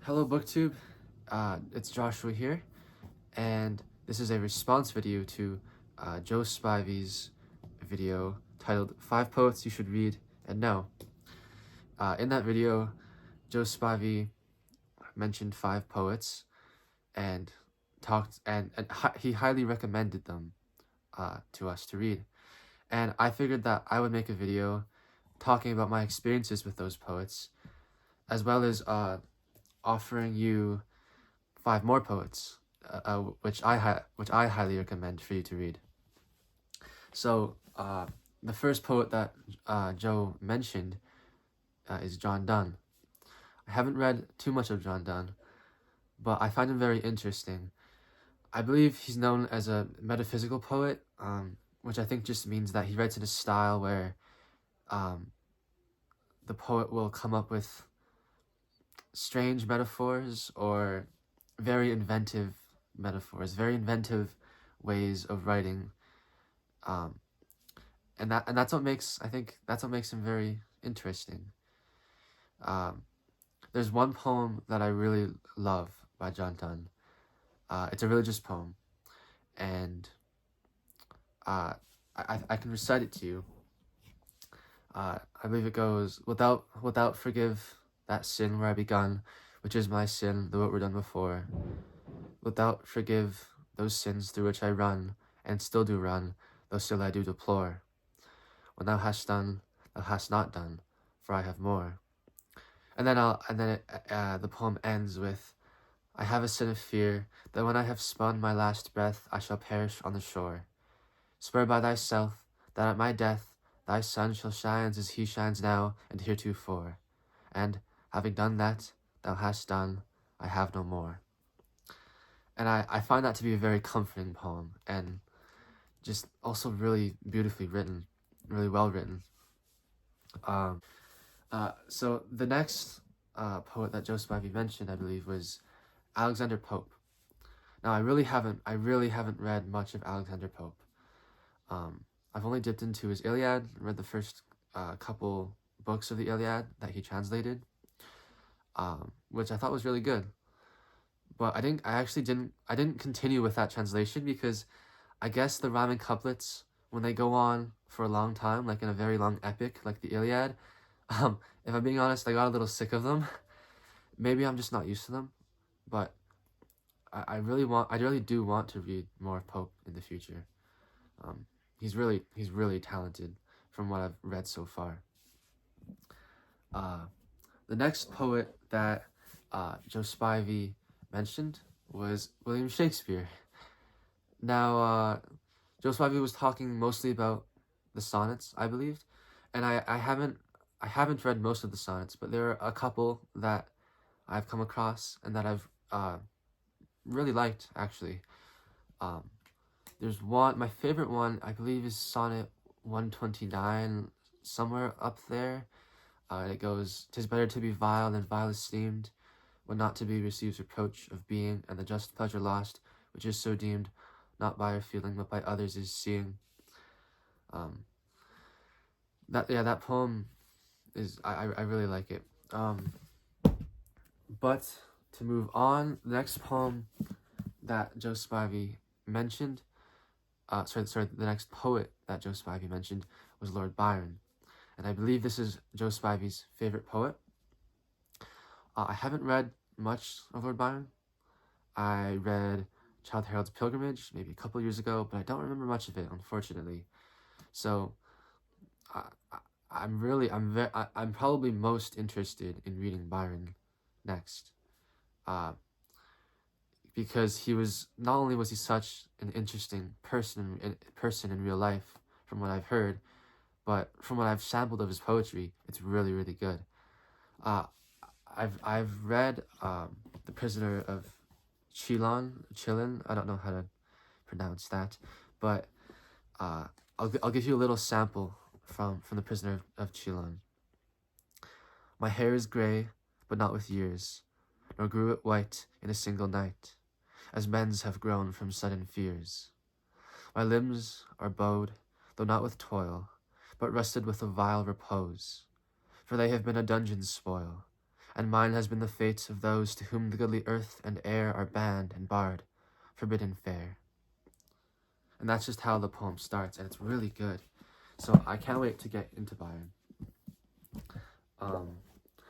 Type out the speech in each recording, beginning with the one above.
Hello booktube, it's Joshua here, and this is a response video to Joe Spivey's video titled 5 Poets You Should Read and Know. In that video, Joe Spivey mentioned 5 poets and he highly recommended them to us to read. And I figured that I would make a video talking about my experiences with those poets, as well as offering you 5 more poets, which I highly recommend for you to read. So the first poet that Joe mentioned is John Donne. I haven't read too much of John Donne, but I find him very interesting. I believe he's known as a metaphysical poet, which I think just means that he writes in a style where the poet will come up with strange metaphors or very inventive metaphors, very inventive ways of writing, and that's what makes him very interesting. There's one poem that I really love by John Donne. It's a religious poem, and I can recite it to you. I believe it goes, without forgive that sin where I begun, which is my sin, though it were done before. Without forgive those sins through which I run, and still do run, though still I do deplore. When thou hast done, thou hast not done, for I have more. And then the poem ends with, I have a sin of fear, that when I have spun my last breath, I shall perish on the shore. Swear by thyself, that at my death, thy sun shall shine as he shines now and heretofore. And, having done that, thou hast done, I have no more. And I find that to be a very comforting poem, and just also really beautifully written, really well written. So the next poet that Joe Spivey mentioned, I believe, was Alexander Pope. Now I really haven't read much of Alexander Pope. I've only dipped into his Iliad, read the first couple books of the Iliad that he translated, which I thought was really good. But I didn't continue with that translation because I guess the rhyming couplets, when they go on for a long time, like in a very long epic like the Iliad, if I'm being honest, I got a little sick of them. Maybe I'm just not used to them, but I really do want to read more of Pope in the future. He's really talented from what I've read so far. The next poet that Joe Spivey mentioned was William Shakespeare. Now, Joe Spivey was talking mostly about the sonnets, I believed, and I haven't read most of the sonnets, but there are a couple that I've come across and that I've really liked, actually. There's one, my favorite one, I believe, is Sonnet 129, somewhere up there. It goes, "'Tis better to be vile than vile esteemed, when not to be receives reproach of being, and the just pleasure lost, which is so deemed, not by our feeling, but by others is seeing." That poem is, I really like it. But to move on, the next poem that Joe Spivey mentioned, the next poet that Joe Spivey mentioned was Lord Byron. And I believe this is Joe Spivey's favorite poet. I haven't read much of Lord Byron. I read Childe Harold's Pilgrimage maybe a couple years ago, but I don't remember much of it, unfortunately. So I'm probably most interested in reading Byron next, because not only was he such an interesting person in real life, from what I've heard, but from what I've sampled of his poetry, it's really, really good. I've read The Prisoner of Chillon. I don't know how to pronounce that, but I'll give you a little sample from The Prisoner of Chillon. My hair is gray, but not with years, nor grew it white in a single night, as men's have grown from sudden fears. My limbs are bowed, though not with toil, but rested with a vile repose, for they have been a dungeon's spoil, and mine has been the fate of those to whom the goodly earth and air are banned and barred, forbidden fair. And that's just how the poem starts, and it's really good. So I can't wait to get into Byron.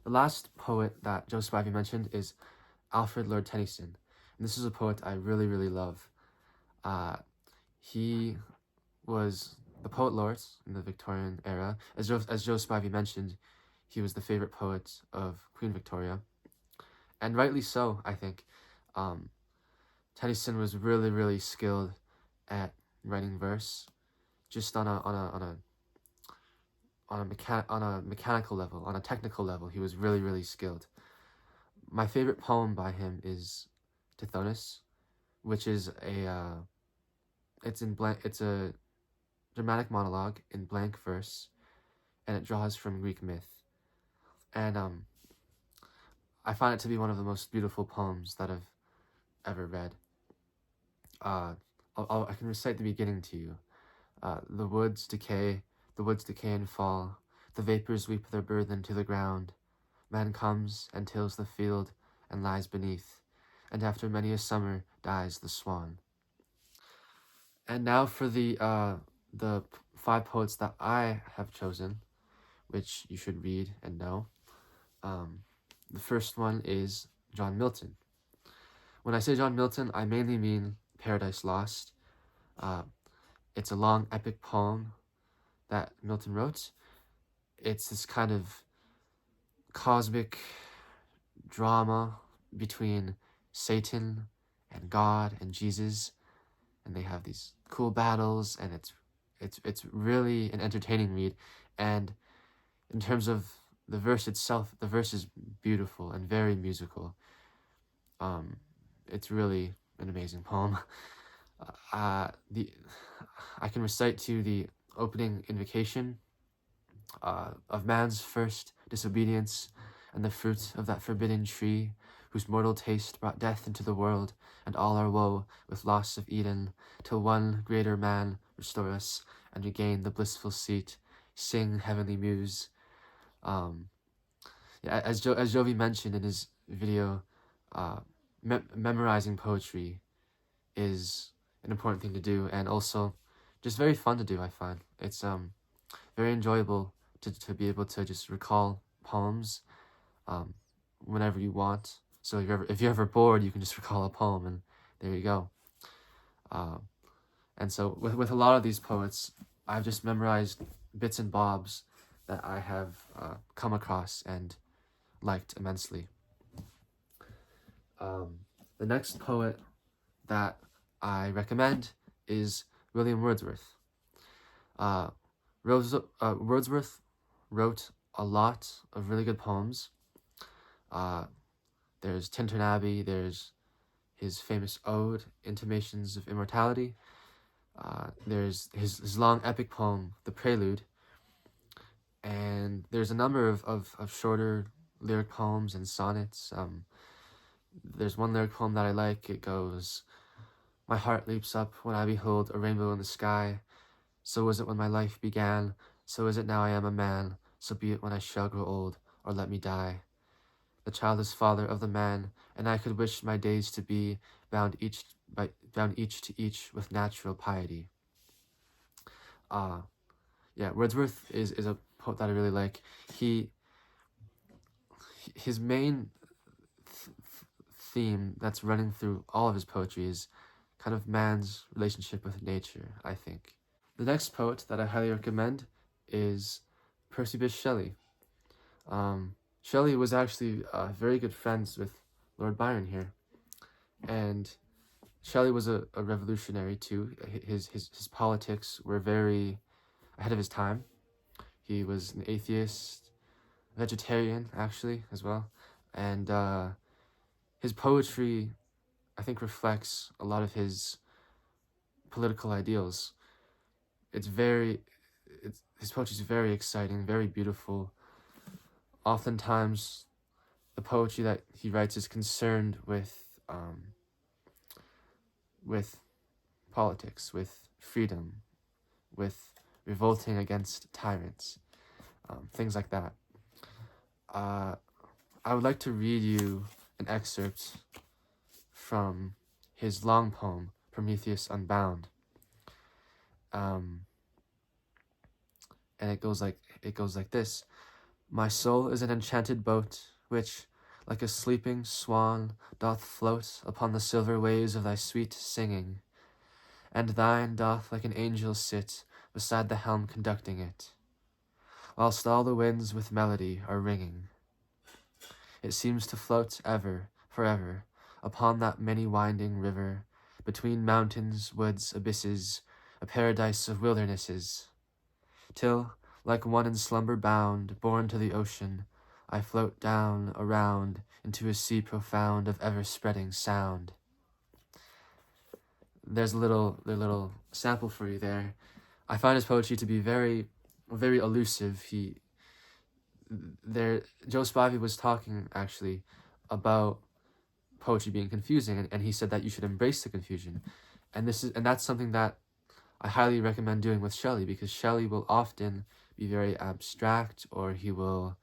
The last poet that Joe Spivey mentioned is Alfred Lord Tennyson. And this is a poet I really, really love. He was the poet laureate in the Victorian era. As Joe Spivey mentioned, he was the favorite poet of Queen Victoria. And rightly so, I think. Tennyson was really, really skilled at writing verse, just on a mechanical level, on a technical level. He was really, really skilled. My favorite poem by him is Tithonus, which is it's a dramatic monologue in blank verse, and it draws from Greek myth. And I find it to be one of the most beautiful poems that I've ever read. I can recite the beginning to you. The woods decay and fall. The vapors weep their burthen to the ground. Man comes and tills the field and lies beneath, and after many a summer dies the swan. And now for the 5 poets that I have chosen, which you should read and know. The first one is John Milton. When I say John Milton, I mainly mean Paradise Lost. It's a long epic poem that Milton wrote. It's this kind of cosmic drama between Satan and God and Jesus, and they have these cool battles, and it's really an entertaining read. And in terms of the verse itself, the verse is beautiful and very musical. It's really an amazing poem. I can recite to you the opening invocation of man's first disobedience and the fruit of that forbidden tree, whose mortal taste brought death into the world, and all our woe with loss of Eden, till one greater man restore us and regain the blissful seat. Sing, heavenly muse. As Joe-vey mentioned in his video, memorizing poetry is an important thing to do, and also just very fun to do. I find it's very enjoyable to be able to just recall poems whenever you want. So if you're ever bored, you can just recall a poem, and there you go. And so with a lot of these poets, I've just memorized bits and bobs that I have come across and liked immensely. The next poet that I recommend is William Wordsworth. Wordsworth wrote a lot of really good poems. There's Tintern Abbey, there's his famous ode, Intimations of Immortality. There's his long epic poem, The Prelude. And there's a number of shorter lyric poems and sonnets. There's one lyric poem that I like. It goes, "My heart leaps up when I behold a rainbow in the sky. So was it when my life began. So is it now I am a man. So be it when I shall grow old, or let me die. The childless father of the man, and I could wish my days to be bound each to each with natural piety." Wordsworth is a poet that I really like. His main theme that's running through all of his poetry is kind of man's relationship with nature, I think. The next poet that I highly recommend is Percy Bysshe Shelley. Shelley was actually very good friends with Lord Byron here, and Shelley was a revolutionary too. His politics were very ahead of his time. He was an atheist, vegetarian actually as well, and his poetry, I think, reflects a lot of his political ideals. His poetry is very exciting, very beautiful. Oftentimes, the poetry that he writes is concerned with politics, with freedom, with revolting against tyrants, things like that. I would like to read you an excerpt from his long poem, Prometheus Unbound. And it goes like this. My soul is an enchanted boat, which, like a sleeping swan, doth float upon the silver waves of thy sweet singing, and thine doth like an angel sit beside the helm conducting it, whilst all the winds with melody are ringing. It seems to float ever, forever, upon that many-winding river, between mountains, woods, abysses, a paradise of wildernesses, till, like one in slumber bound, borne to the ocean, I float down, around, into a sea profound of ever-spreading sound. There's a little sample for you there. I find his poetry to be very, very elusive. Joe Spivey was talking, actually, about poetry being confusing, and he said that you should embrace the confusion. And that's something that I highly recommend doing with Shelley, because Shelley will often be very abstract, or he will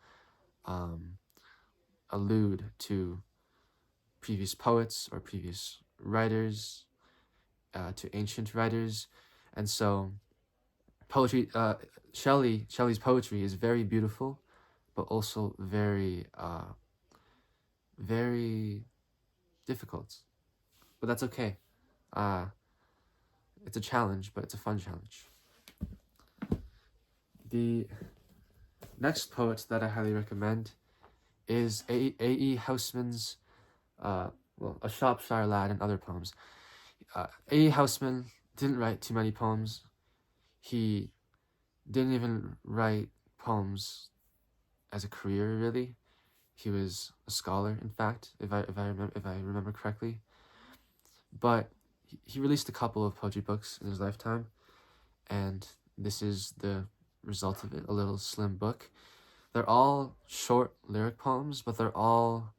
allude to previous poets or previous writers, to ancient writers. And so poetry, Shelley's poetry is very beautiful, but also very very difficult. But that's okay. It's a challenge, but it's a fun challenge. The next poet that I highly recommend is A.E. Houseman's, A Shropshire Lad and Other Poems. A.E. Houseman didn't write too many poems. He didn't even write poems as a career, really. He was a scholar, in fact, if I remember correctly. But he released a couple of poetry books in his lifetime, and this is the result of it, a little slim book. They're all short lyric poems, but they're all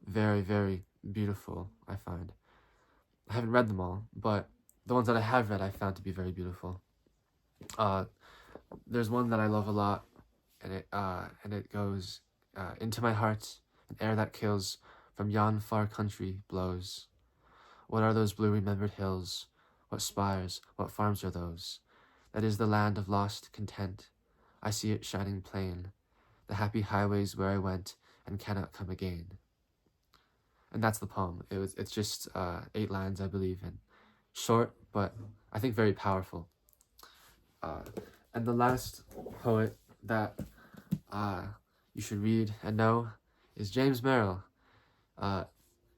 very, very beautiful, I find. I haven't read them all, but the ones that I have read I found to be very beautiful. There's one that I love a lot, and it goes, into my heart, an air that kills from yon far country blows. What are those blue remembered hills? What spires, what farms are those? That is the land of lost content. I see it shining plain, the happy highways where I went and cannot come again. And that's the poem. It's just 8 lines, I believe, and short, but I think very powerful. And the last poet that you should read and know is James Merrill.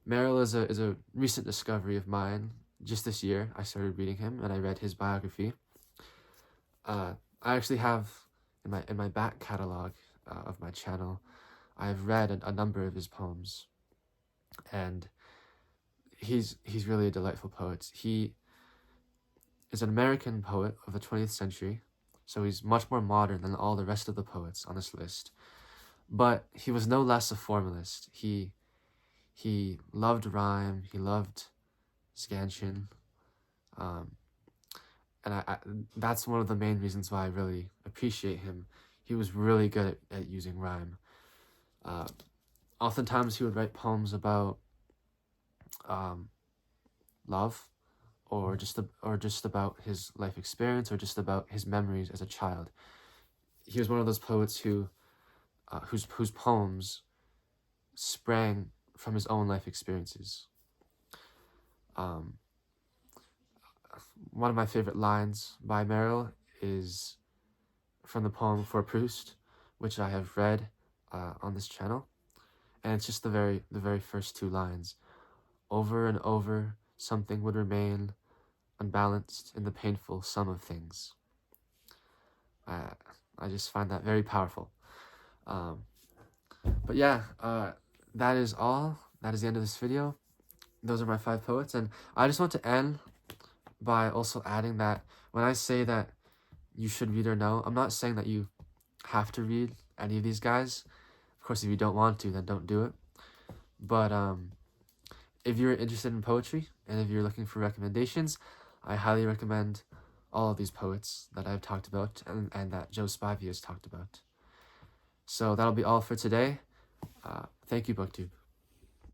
Merrill is a recent discovery of mine. Just this year, I started reading him, and I read his biography. I actually have in my back catalog of my channel, I've read a number of his poems, and he's really a delightful poet. He is an American poet of the 20th century, so he's much more modern than all the rest of the poets on this list. But he was no less a formalist. He loved rhyme, he loved scansion, and I that's one of the main reasons why I really appreciate him. He was really good at using rhyme. Oftentimes he would write poems about love, or just about his life experience, or just about his memories as a child. He was one of those poets whose poems sprang from his own life experiences. One of my favorite lines by Merrill is from the poem For Proust, which I have read on this channel, and it's just the very first 2 lines. Over and over, something would remain unbalanced in the painful sum of things. I just find that very powerful. But yeah, that is all. That is the end of this video. Those are my 5 poets, and I just want to end by also adding that when I say that you should read or know, I'm not saying that you have to read any of these guys. Of course, if you don't want to, then don't do it. But if you're interested in poetry, and if you're looking for recommendations, I highly recommend all of these poets that I've talked about, and that Joe Spivey has talked about. So that'll be all for today. Thank you, BookTube.